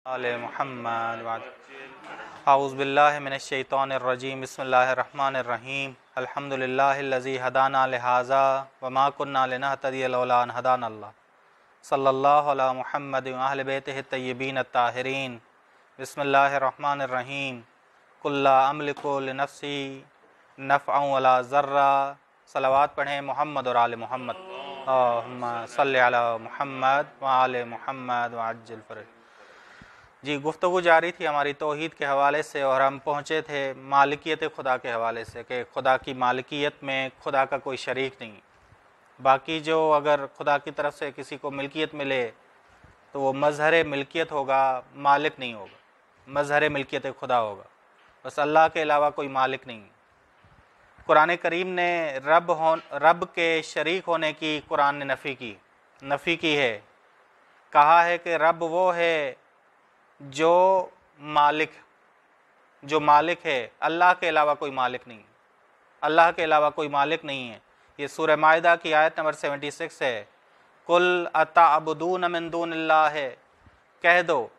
आले मुहम्मद आऊज़ु बिल्लाहि मिनश शैतानिर रजीम बिस्मिल्लाहिर रहमानिर रहीम अल्हम्दुलिल्लाहिल्लज़ी हदाना लिहाज़ा वमा कुन्ना लिनहतदिया लौला अन हदानल्लाह सल्लल्लाहु अला मुहम्मद व अहलि बैतिहि तय्यबीन अत्ताहिरीन बिस्मिल्लाहिर रहमानिर रहीम कुल ला अमलिकु लिनफ्सी नफ़अन वला ज़र्रा। सलावत पढ़ें मोहम्मद और आले मोहम्मद। अल्लाहुम्मा सल्लि अला मुहम्मद व आले मुहम्मद व अज्जिल फ़रज। जी, गुफ्तगू जारी थी हमारी तौहीद के हवाले से और हम पहुँचे थे मालिकियत खुदा के हवाले से कि खुदा की मालिकियत में खुदा का कोई शरीक नहीं। बाकी जो अगर खुदा की तरफ से किसी को मिल्कियत मिले तो वो मज़हर मिल्कियत होगा, मालिक नहीं होगा। मज़हर मिल्कियत खुदा होगा, बस अल्लाह के अलावा कोई मालिक नहीं। कुरान करीम ने रब के शरीक होने की कुरान ने नफ़ी की है। कहा है कि रब वो है जो मालिक है, अल्लाह के अलावा कोई मालिक नहीं है। अल्लाह के अलावा कोई मालिक नहीं है। ये सूरह माइदा की आयत नंबर 76 है। कुल अतअबुदून मिन दूनिल्लाह है, कह दो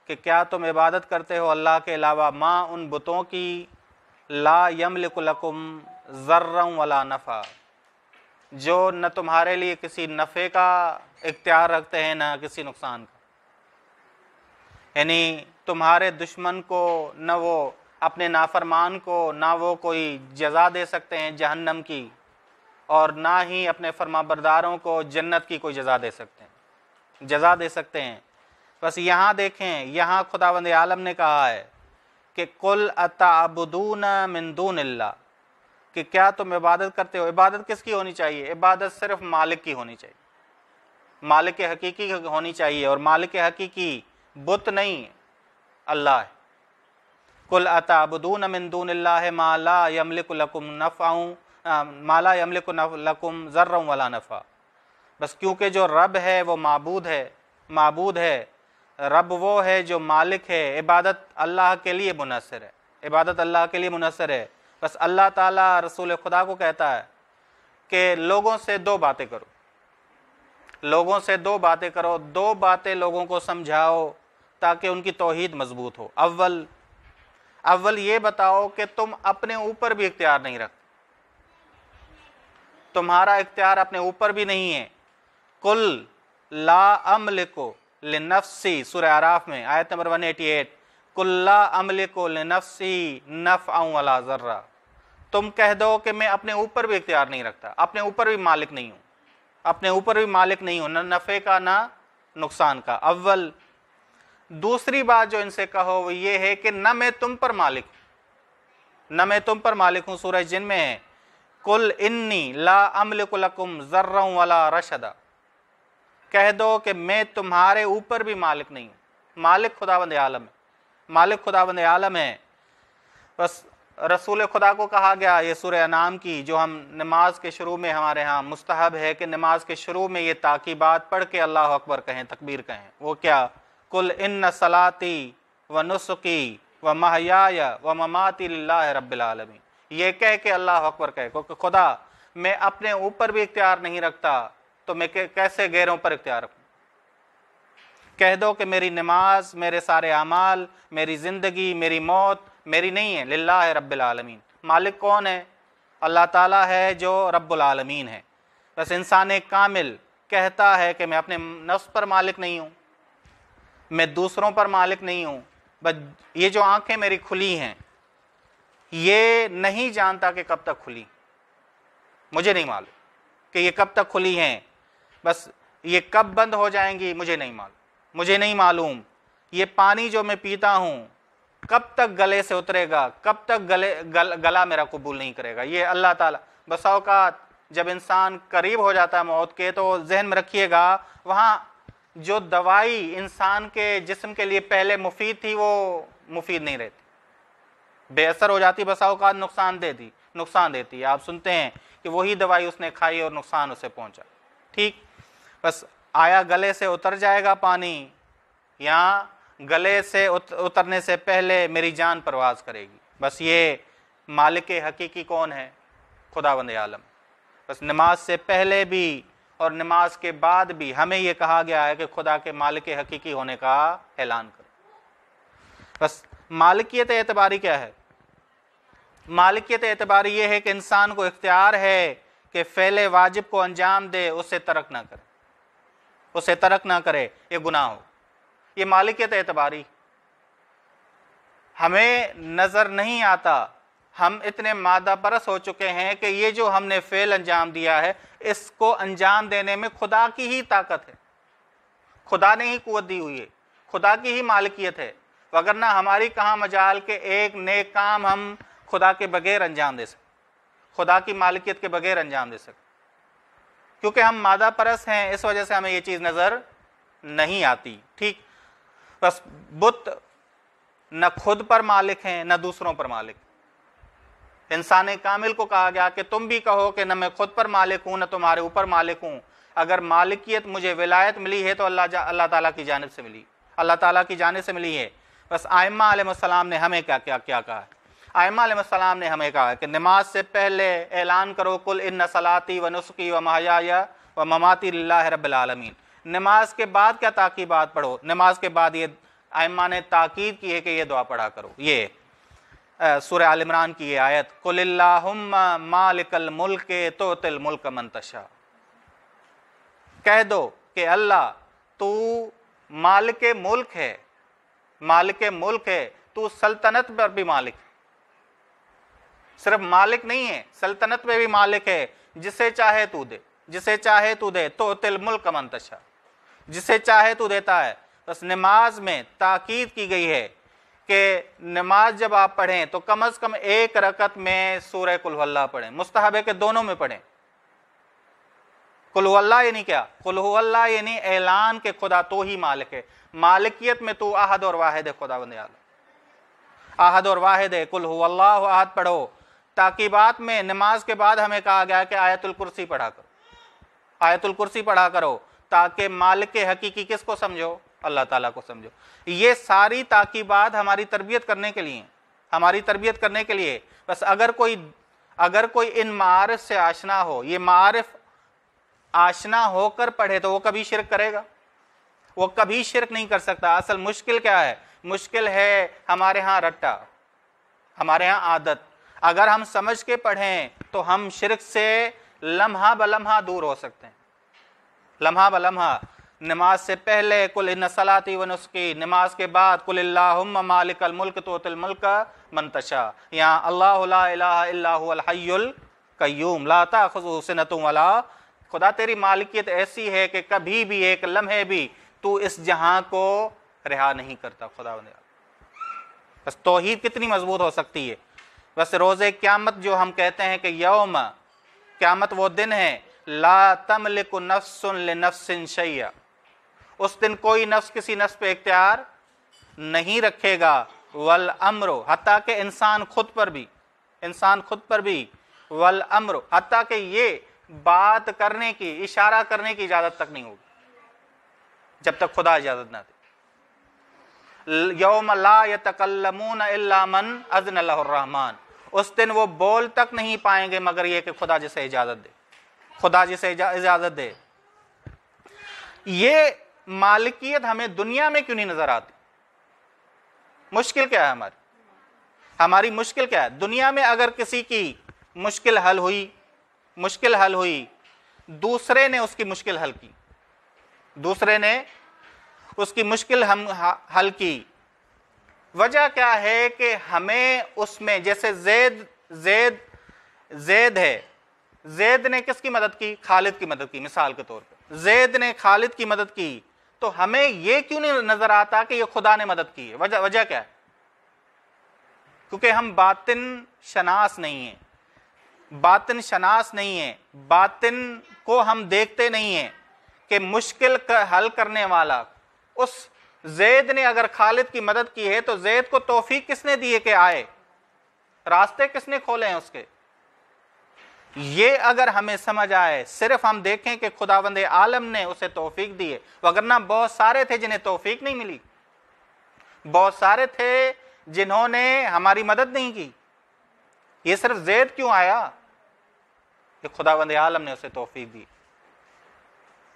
कि क्या तुम इबादत करते हो अल्लाह के अलावा माँ उन बुतों की ला यमलिकु लकुम ज़र्रन वला नफ़ा, जो न तुम्हारे लिए किसी नफ़े का इख्तियार रखते हैं न किसी नुकसान का। यानी तुम्हारे दुश्मन को न वो अपने नाफरमान को ना वो कोई जज़ा दे सकते हैं जहन्नम की, और ना ही अपने फरमाबरदारों को जन्नत की कोई जज़ा दे सकते हैं। बस यहाँ देखें, यहाँ खुदावंद आलम ने कहा है कि कुल अतअबुदून मिन दूनिल्लाह, कि क्या तुम इबादत करते हो। इबादत किसकी होनी चाहिए? इबादत सिर्फ मालिक की होनी चाहिए, मालिक हकीकी की होनी चाहिए। और मालिक हकीकी बुत नहीं, अल्लाह है। कुल अतअबुदून मिन दूनिल्लाह मा ला यमलिकु लकुम नफ़अन मा ला यमलिकु लकुम ज़र्रन वला नफ़ा। बस क्योंकि जो रब है वो माबूद है। रब वो है जो मालिक है। इबादत अल्लाह के लिए मुनस्सर है। बस अल्लाह ताला रसूल खुदा को कहता है कि लोगों से दो बातें करो, दो बातें लोगों को समझाओ ताकि उनकी तौहीद मजबूत हो। अव्वल ये बताओ कि तुम अपने ऊपर भी इख्तियार नहीं रखते, तुम्हारा इख्तियार अपने ऊपर भी नहीं है। कुल ला अमलिकु लिनफ्सी, सूरह आराफ में आयत नंबर 188, कुल ला अमलिकु लिनफ्सी नफ़अन वला ज़र्रा। तुम कह दो कि मैं अपने ऊपर भी इख्तियार नहीं रखता, अपने ऊपर भी मालिक नहीं हूँ, न नफ़े का ना नुकसान का। अव्वल। दूसरी बात जो इनसे कहो वो ये है कि न मैं तुम पर मालिक हूँ। सूरह जिन में है, कुल इन्नी ला अमलिकु लकुम ज़र्रन वला रशदा। कह दो कि मैं तुम्हारे ऊपर भी मालिक नहीं हूँ। मालिक खुदावंद आलम है। बस रसूल खुदा को कहा गया, ये सूरह अनाम की जो हम नमाज के शुरू में, हमारे यहाँ मुस्तहब है कि नमाज के शुरू में ये ताकीबात पढ़ के अल्लाह अकबर कहें, तकबीर कहें। वो क्या? कुल इन्न सलाती व नुस्की व महयाय व ममाती लिल्लाहि रब्बिल आलमीन। ये कह के अल्लाह अकबर कहे, क्योंकि खुदा मैं अपने ऊपर भी इख्तियार नहीं रखता तो मैं कैसे गैरों पर इख्तियार रखूं। कह दो कि मेरी नमाज, मेरे सारे अमाल, मेरी ज़िंदगी, मेरी मौत मेरी नहीं है, लिल्लाहि रब्बिल आलमीन। मालिक कौन है? अल्लाह ताला है जो रब्बुल आलमीन है। बस इंसान कामिल कहता है कि मैं अपने नफ्स पर मालिक नहीं हूँ, मैं दूसरों पर मालिक नहीं हूँ। बस ये जो आंखें मेरी खुली हैं, ये नहीं जानता कि कब तक खुली, मुझे नहीं मालूम कि ये कब तक खुली हैं। बस ये कब बंद हो जाएंगी मुझे नहीं मालूम। ये पानी जो मैं पीता हूँ कब तक गले से उतरेगा, कब तक गला मेरा कबूल नहीं करेगा, ये अल्लाह ताला। बस औकात जब इंसान करीब हो जाता है मौत के, तो जहन में रखिएगा वहाँ जो दवाई इंसान के जिस्म के लिए पहले मुफीद थी वो मुफीद नहीं रहती, बेअसर हो जाती, बस औकात नुकसान देती है। आप सुनते हैं कि वही दवाई उसने खाई और नुकसान उसे पहुंचा। ठीक, बस आया गले से उतर जाएगा पानी, या गले से उतरने से पहले मेरी जान परवाज करेगी। बस ये मालिक हकीकी कौन है? खुदावंद आलम। बस नमाज से पहले भी और नमाज के बाद भी हमें ये कहा गया है कि खुदा के मालिक हकीकी होने का ऐलान करो। بس मालिकियत एतबारी क्या है? मालिकियत एतबारी ये है कि इंसान को इख्तियार है कि फ़ेल वाजिब को अंजाम दे, उसे तर्क ना करे, उसे तर्क ना करे, ये गुनाह हो। ये मालिकियत एतबारी हमें नज़र नहीं आता। हम इतने मादा परस हो चुके हैं कि ये जो हमने फ़ेल अंजाम दिया है, इसको अंजाम देने में खुदा की ही ताकत है, खुदा ने ही कुव्वत दी हुई है, खुदा की ही मालिकियत है, वगरना हमारी कहाँ मजाल के एक नेक काम हम खुदा के बगैर अंजाम दे सकें, खुदा की मालिकियत के बगैर अंजाम दे सकें। क्योंकि हम मादा परस हैं, इस वजह से हमें ये चीज़ नज़र नहीं आती। ठीक, बस बुत न खुद पर मालिक हैं न दूसरों पर मालिक। इंसान कामिल को कहा गया कि तुम भी कहो कि न मैं खुद पर मालिक हूँ न तुम्हारे ऊपर मालिक हूँ। अगर मालिकियत मुझे विलायत मिली है तो अल्लाह ताला की जानिब से मिली, अल्लाह ताला की जानिब से मिली है। बस आइम्मा अलैहिस्सलाम ने हमें क्या क्या क्या कहा है? आइम्मा अलैहिस्सलाम ने हमें कहा है कि नमाज से पहले ऐलान करो कुल इन्ना सलाती व नुस्की व महयाया व ममाती लिल्लाहि रब्बिल आलमीन। नमाज के बाद क्या ताकीबात पढ़ो? नमाज के बाद ये आइम्मा ने ताकीद की है कि ये दुआ पढ़ा करो। ये सूरह आल इमरान की ये आयत, कुलिल्लाहुम्मा मालिकल मुल्के तुतिल मुल्क मन तशा। कह दो कि अल्लाह तू मालिक मुल्क है, मालिक मुल्क है, तू सल्तनत पर भी मालिक है। सिर्फ मालिक नहीं है, सल्तनत में भी मालिक है। जिसे चाहे तू दे, जिसे चाहे तू दे, तुतिल मुल्क मन तशा, जिसे चाहे तू देता है। बस नमाज में ताकीद की गई है कि नमाज जब आप पढ़ें तो कम से कम एक रकत में सूरह कुल हुवल्लाह पढ़ें। मुस्तहब है कि दोनों में पढ़ें। कुल हुवल्लाह यानी क्या? कुल हुवल्लाह यानी ऐलान के खुदा तो ही मालिक है। मालिकियत में तू अहद और वाहिद है, खुदावंद आलम अहद और वाहिद है। कुल हुवल्लाहु अहद पढ़ो। ताकीबात में नमाज के बाद हमें कहा गया कि आयतुल कुर्सी पढ़ा करो, आयतुल कुर्सी पढ़ा करो, ताकि मालिक हकीकी किसको समझो? अल्लाह ताला को समझो। ये सारी ताकीबात हमारी तरबियत करने के लिए, हमारी तरबियत करने के लिए। बस अगर कोई इन मारिफ से आशना हो, ये मारिफ आशना होकर पढ़े तो वो कभी शिरक करेगा? वो कभी शिरक नहीं कर सकता। असल मुश्किल क्या है? मुश्किल है हमारे यहाँ रट्टा, हमारे यहाँ आदत। अगर हम समझ के पढ़ें तो हम शिरक से लम्हा बलम्हा दूर हो सकते हैं, लम्हा बलम्हा। नमाज से पहले कुल इन्ना सलाती व नुस्की, नमाज के बाद कुल अल्लाहुम्मा मालिकल मुल्क तुतिल मुल्क मन तशा। यहाँ अल्लाहु ला इलाहा इल्ला हुवल हय्युल कय्यूम ला ताखुज़ुहु सिनतुन वला। खुदा तेरी मालिकियत ऐसी है कि कभी भी एक लम्हे भी तू इस जहां को रिहा नहीं करता। खुदा बस तौहीद कितनी मजबूत हो सकती है। बस रोज़े क़यामत जो हम कहते हैं कि यौम क़यामत वो दिन है, ला तमलिकु नफ्सुन लिनफ्सिन शैया, उस दिन कोई नफ्स किसी नफ्स पे इख्तियार नहीं रखेगा। वल अम्रो, हत्ता के इंसान खुद पर भी, वल अम्रो, हत्ता के ये बात करने की, इशारा करने की इजाजत तक नहीं होगी जब तक खुदा इजाजत ना दे। यौम ला यतकल्लमून इल्ला मन अज़न लहुर रहमान, उस दिन वो बोल तक नहीं पाएंगे मगर ये कि खुदा जिसे इजाजत दे, खुदा जिसे इजाजत दे। ये मालिकियत हमें दुनिया में क्यों नहीं नजर आती? मुश्किल क्या है हमारी मुश्किल क्या है? दुनिया में अगर किसी की मुश्किल हल हुई, दूसरे ने उसकी मुश्किल हल की, दूसरे ने उसकी मुश्किल हम हल की। वजह क्या है कि हमें उसमें, जैसे ज़ैद है, ज़ैद ने किसकी मदद की? खालिद की मदद की। मिसाल के तौर पे ज़ैद ने खालिद की मदद की, तो हमें यह क्यों नहीं नजर आता कि ये खुदा ने मदद की है? वजह क्या है? क्योंकि हम बातिन शनास नहीं है, बातिन को हम देखते नहीं है कि मुश्किल का हल करने वाला उस ज़ैद ने अगर खालिद की मदद की है तो ज़ैद को तौफीक किसने दी है कि आए? रास्ते किसने खोले हैं उसके? ये अगर हमें समझ आए, सिर्फ हम देखें कि खुदावंद आलम ने उसे तौफीक दी है, वगरना बहुत सारे थे जिन्हें तौफीक नहीं मिली, बहुत सारे थे जिन्होंने हमारी मदद नहीं की। ये सिर्फ ज़ैद क्यों आया? कि खुदावंद आलम ने उसे तौफीक दी।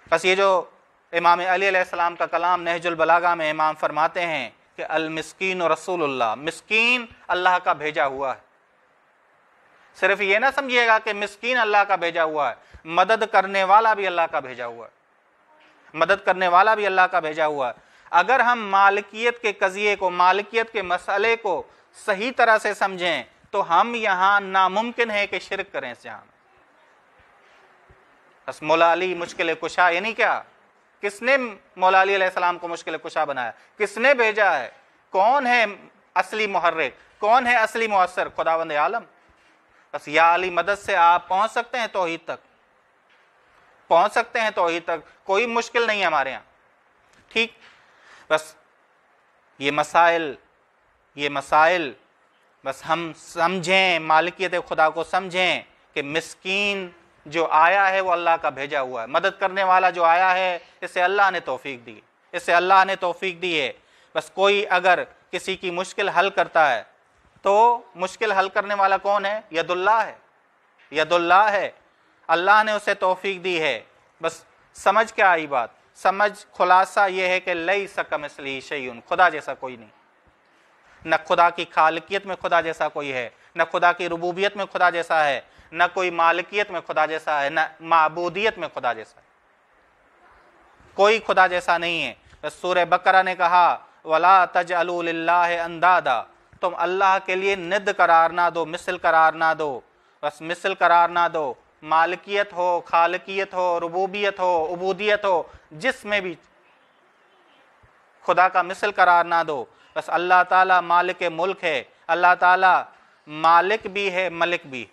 बस ये जो इमाम अली अलैहिस्सलाम का कलाम नहजुल बलागा में इमाम फरमाते हैं کہ المسکین رسول اللہ، مسکین اللہ کا بھیجا ہوا ہے۔ صرف یہ نہ سمجھیے گا کہ مسکین اللہ کا بھیجا ہوا ہے، مدد کرنے والا بھی اللہ کا بھیجا ہوا ہے، مدد کرنے والا بھی اللہ کا بھیجا ہوا ہے۔ اگر ہم مالکیت کے قضیے کو، مالکیت کے مسئلے کو صحیح طرح سے سمجھیں تو ہم یہاں ناممکن ہے کہ شرک کریں اس جہاں میں۔ بس مولا علی مشکل کشا یعنی کیا؟ کس نے مولا علی علیہ السلام کو مشکل کشا بنایا؟ کس نے بھیجا ہے؟ کون ہے اصلی محرک؟ کون ہے اصلی مؤثر؟ خداوند عالم۔ بس یا علی مدد سے آپ پہنچ سکتے ہیں توحید تک، پہنچ سکتے ہیں توحید تک، کوئی مشکل نہیں ہے ہمارے یہاں، ٹھیک؟ بس یہ مسائل بس ہم سمجھیں، مالکیت خدا کو سمجھیں کہ مسکین جو آیا ہے وہ اللہ کا بھیجا ہوا ہے، مدد کرنے والا جو آیا ہے اسے اللہ نے توفیق دی، اسے اللہ نے توفیق دی ہے۔ بس کوئی اگر کسی کی مشکل حل کرتا ہے تو مشکل حل کرنے والا کون ہے؟ ید اللہ ہے، ید اللہ ہے، اللہ نے اسے توفیق دی ہے۔ بس سمجھ کیا آئی بات؟ سمجھ خلاصہ یہ ہے کہ لیس کمثلہ شیء، خدا جیسا کوئی نہیں، نہ خدا کی خالقیت میں خدا جیسا کوئی ہے، نہ خدا کی ربوبیت میں خدا جیسا ہے، نہ کوئی مالکیت میں خدا جیسا ہے، نہ معبودیت میں خدا جیسا ہے، کوئی خدا جیسا نہیں ہے۔ بس سورہ بقرہ نے کہا وَلَا تَجْعَلُوا لِلَّهِ أَنْدَادًا، تم اللہ کے لیے ند قرار نہ دو، مثل قرار نہ دو، بس مثل قرار نہ دو، مالکیت ہو، خالقیت ہو، ربوبیت ہو، عبودیت ہو، جس میں بھی خدا کا مثل قرار نہ دو۔ بس اللہ تعالیٰ مالک ملک ہے، اللہ تعالیٰ مالک بھی ہے، ملک بھی،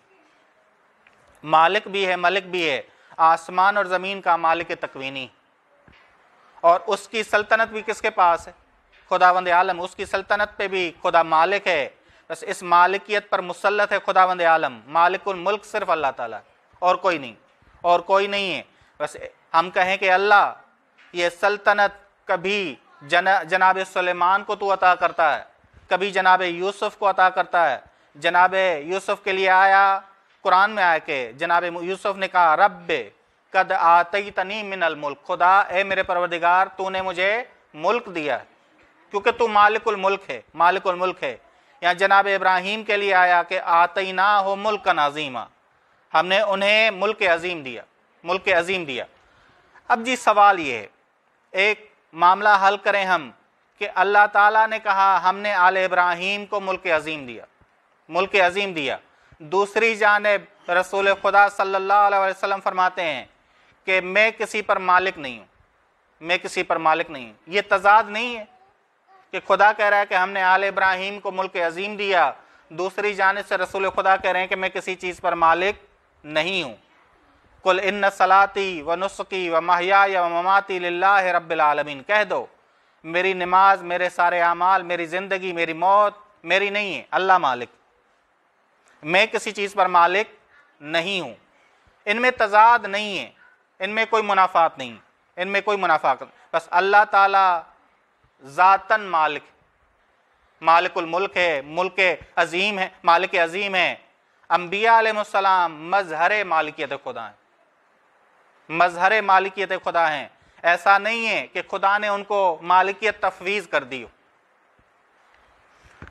مالک بھی ہے، ملک بھی ہے، آسمان اور زمین کا مالک تکوینی، اور اس کی سلطنت بھی کس کے پاس ہے؟ خداوند عالم، اس کی سلطنت پہ بھی خدا مالک ہے۔ بس اس مالکیت پر مسلط ہے خداوند عالم، مالک الملک صرف اللہ تعالیٰ، اور کوئی نہیں، اور کوئی نہیں ہے۔ بس ہم کہیں کہ اللہ یہ سلطنت کبھی جناب سلیمان کو تو عطا کرتا ہے، کبھی جناب یوسف کو عطا کرتا ہے۔ جناب یوسف کے لیے آیا، قرآن میں آیا کہ جناب یوسف نے کہا رب قد آتیتنی من الملک، خدا اے میرے پروردگار تو نے مجھے ملک دیا ہے، کیونکہ تو مالک الملک ہے، مالک الملک ہے۔ یہاں جناب ابراہیم کے لیے آیا کہ آتیناہ ملکا عظیما، ہم نے انہیں ملک عظیم دیا، ملک عظیم دیا۔ اب جی سوال یہ ہے، ایک معاملہ حل کریں ہم کہ اللہ تعالیٰ نے کہا ہم نے آل ابراہیم کو ملک عظیم دیا، ملک عظیم دیا، دوسری جانب رسول خدا صلی اللہ علیہ وسلم فرماتے ہیں کہ میں کسی پر مالک نہیں ہوں، میں کسی پر مالک نہیں ہوں۔ یہ تضاد نہیں ہے کہ خدا کہہ رہا ہے کہ ہم نے آل ابراہیم کو ملک عظیم دیا، دوسری جانب سے رسول خدا کہہ رہے ہیں کہ میں کسی چیز پر مالک نہیں ہوں۔ قل ان صلاتی و نسکی و محیای و مماتی للہ رب العالمین، کہہ دو میری نماز، میرے سارے اعمال، میری زندگی، میری موت میری نہیں ہے، اللہ مالک، میں کسی چیز پر مالک نہیں ہوں۔ ان میں تضاد نہیں ہے، ان میں کوئی منافات نہیں، ان میں کوئی منافات، بس اللہ تعالیٰ ذاتاً مالک، مالک الملک ہے، ملک عظیم ہے، مالک عظیم ہے۔ انبیاء علیہ السلام مظہر مالکیت خدا ہیں، مظہر مالکیت خدا ہیں۔ ایسا نہیں ہے کہ خدا نے ان کو مالکیت تفویض کر دی ہو،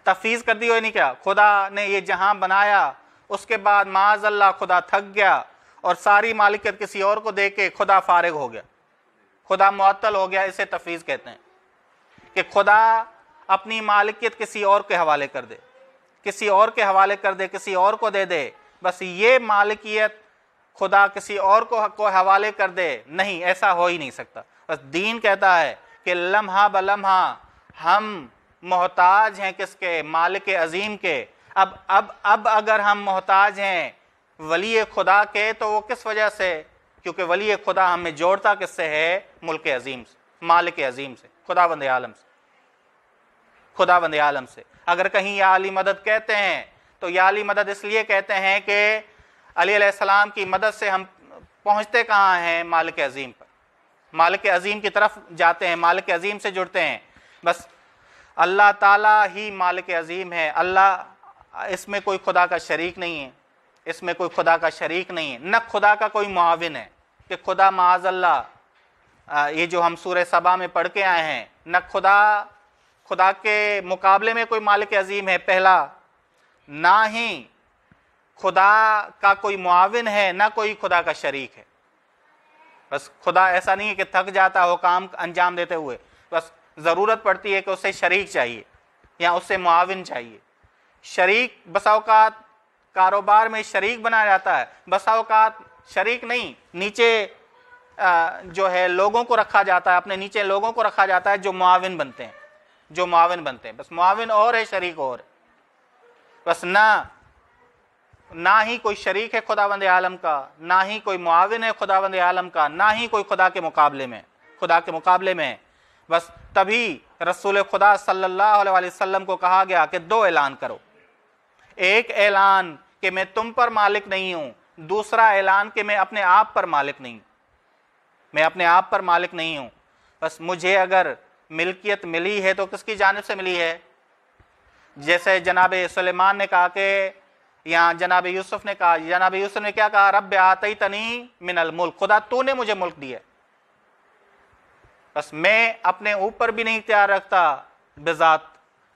تفویض کر دی ہو یعنی کیا؟ خدا نے یہ جہاں بنایا، اس کے بعد معاذ اللہ خدا تھک گیا اور ساری مالکیت کسی اور کو دے کے خدا فارغ ہو گیا، خدا معطل ہو گیا، اسے تفویض کہتے ہیں کہ خدا اپنی مالکیت کسی اور کے حوالے کر دے، کسی اور کے حوالے کر دے، کسی اور کو دے دے۔ بس یہ مالکیت خدا کسی اور کو حوالے کر دے، نہیں، ایسا ہو ہی نہیں سکتا۔ بس دین کہتا ہے کہ لمحہ بلمحہ ہم محتاج ہیں کس کے؟ مالک عظیم کے۔ اب اگر ہم محتاج ہیں ولی خدا کے تو وہ کس وجہ سے؟ کیونکہ ولی خدا ہمیں جوڑتا کس سے ہے؟ ملک عظیم سے، مالک عظیم سے، خداوند عالم سے، خداوند عالم سے۔ اگر کہیں یا علی مدد کہتے ہیں تو یا علی مدد اس لیے کہتے ہیں کہ علی علیہ السلام کی مدد سے ہم پہنچتے کہاں ہیں؟ مالک عظیم پر، مالک عظیم کی طرف جاتے ہیں، مالک عظیم سے جڑتے ہیں۔ بس اللہ تعالیٰ ہی مالک عظیم ہے، اللہ، اس میں کوئی خدا کا شریک نہیں ہے، اس میں کوئی خدا کا شریک نہیں ہے، نہ خدا کا کوئی معاون ہے کہ خدا معاذ اللہ، یہ جو ہم سورہ سبا میں پڑھ کے آئے ہیں، نہ خدا خدا کے مقابلے میں کوئی مالک عظیم ہے پہلا، نہ ہی خدا کا کوئی معاون ہے، نہ کوئی خدا کا شریک ہے۔ بس خدا ایسا نہیں ہے کہ تھک جاتا ہو کام انجام دیتے ہوئے، بس ضرورت پڑتی ہے کہ اسے شریک چاہیے یا اس سے معاون چاہیے۔ شریک بسا اوقات کاروبار میں شریک بنایا جاتا ہے، بسا اوقات شریک نہیں، نیچے جو ہے لوگوں کو رکھا جاتا ہے، اپنے نیچے لوگوں کو رکھا جاتا ہے جو معاون بنتے ہیں، بس معاون اور ہے، شریک اور ہے۔ بس نہ ہی کوئی شریک ہے خداوند عالم کا، نہ ہی کوئی معاون ہے خداوند عالم کا، نہ ہی کوئی خدا کے مقابلے میں۔ بس تبھی رسول خدا صلی اللہ علیہ وسلم کو کہا گیا کہ دو اعلان کرو، ایک اعلان کہ میں تم پر مالک نہیں ہوں، دوسرا اعلان کہ میں اپنے آپ پر مالک نہیں ہوں۔ بس مجھے اگر ملکیت ملی ہے تو کس کی جانب سے ملی ہے؟ جیسے جناب سلیمان نے کہا کہ یا جناب یوسف نے کیا کہا؟ رب آتیتنی من الملک، خدا تو نے مجھے ملک دیا۔ بس میں اپنے اوپر بھی نہیں اختیار رکھتا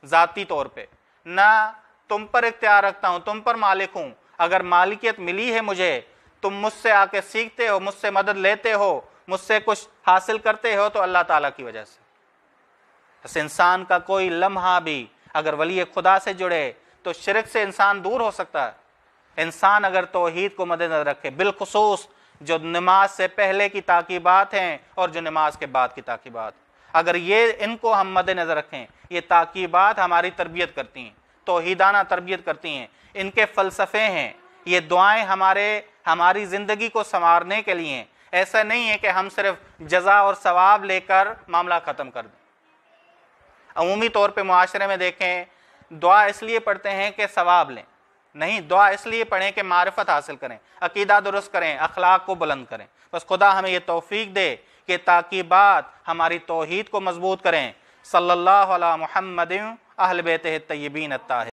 ذاتی طور پہ، نہ تم پر اختیار رکھتا ہوں، تم پر مالک ہوں۔ اگر مالکیت ملی ہے مجھے، تم مجھ سے آ کے سیکھتے ہو، مجھ سے مدد لیتے ہو، مجھ سے کچھ حاصل کرتے ہو تو اللہ تعالیٰ کی وجہ سے۔ بس انسان کا کوئی لمحہ بھی اگر ولی خدا سے جڑے تو شرک سے انسان دور ہو سکتا ہے۔ انسان اگر توحید کو مد نظر رکھے، بالخصوص جو نماز سے پہلے کی تاکیبات ہیں اور جو نماز کے بعد کی تاکیبات، اگر ان کو ہم مد نظر رکھیں، یہ تاکیبات ہماری تربیت کرتی ہیں، توحیدانہ تربیت کرتی ہیں، ان کے فلسفے ہیں، یہ دعائیں ہماری زندگی کو سنوارنے کے لیے ہیں۔ ایسا نہیں ہے کہ ہم صرف جزا اور ثواب لے کر معاملہ ختم کر دیں۔ عمومی طور پہ معاشرے میں دیکھیں، دعا اس لیے پڑھتے ہیں کہ ثواب لیں، نہیں، دعا اس لیے پڑھیں کہ معرفت حاصل کریں، عقیدہ درست کریں، اخلاق کو بلند کریں۔ بس خدا ہمیں یہ توفیق دے کہ تاکیبات ہماری توحید کو مضبوط کریں۔ صلی اللہ علی محمد اہل بیتہ الطیبین الطاہرین۔